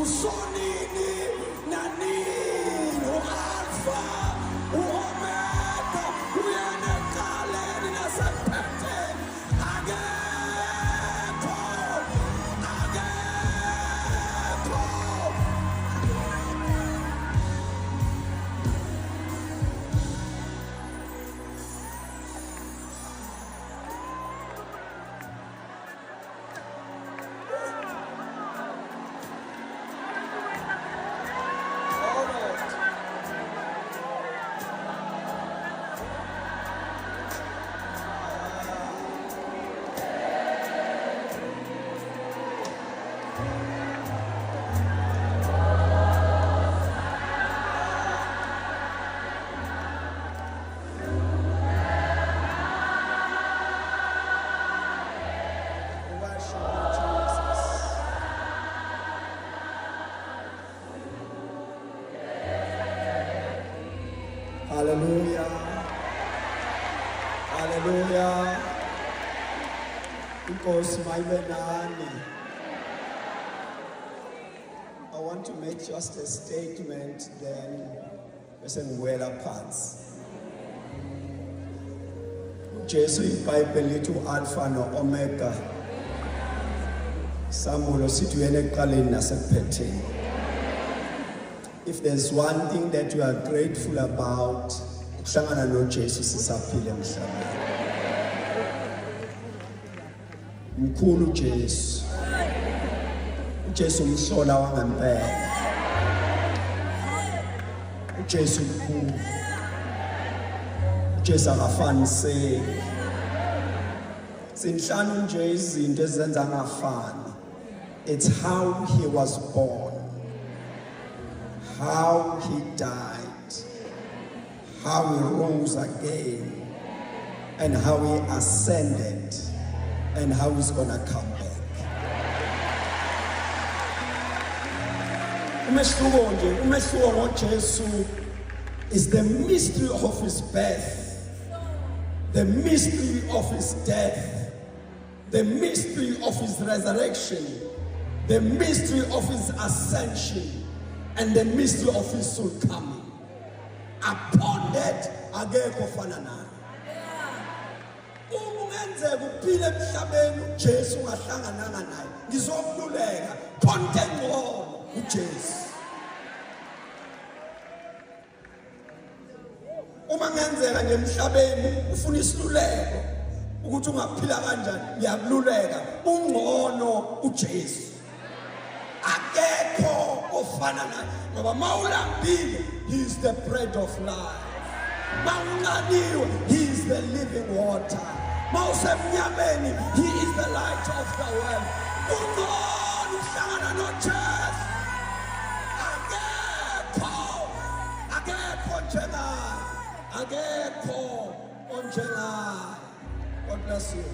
usonini nanini, u-Alpha, u-Omega, uyena ekuqaleni nasekupheleni. Akekho, akekho. Hallelujah. Hallelujah. Because my benani. I want to make just a statement, then listen well apart. Jesu iBhayibheli lithi u-Alpha no-Omega. Samulo sithi uyena ekuqaleni nasekupheleni. If there's one thing that you are grateful about, ukuhlangana noJesu sisaphila emhlabeni. Mkhulu uJesu. uJesu umhlola wangempela. uJesu mkhulu. uJesu akafaniseki. Zinhlanu nje izinto ezenza angafani. It's how he was born, how he died, how he rose again, and how he ascended, and how he's gonna come back. Umehluko ngoJesu is the mystery of his birth, the mystery of his death, the mystery of his resurrection, the mystery of his ascension, and the mystery of his soul coming. Upon that, akekho ofana naye. Ungenzeka uphile emhlabeni uJesu ungahlangananga naye. Ngizokululeka konke ngcono uJesu. Uma ngenzeka nje emhlabeni ufuna isiluleko ukuthi ungaphila kanjani, ngiyakululeka ungcono uJesu. Akekho ofana naye ngoba mawulambile he is the bread of life. Mawunqaniwe he is the living water. Mawusemnyameni he is the light of the world. Ungcono uhlangana noJesu. Akekho njengaye. Akekho onjengaye. God bless you.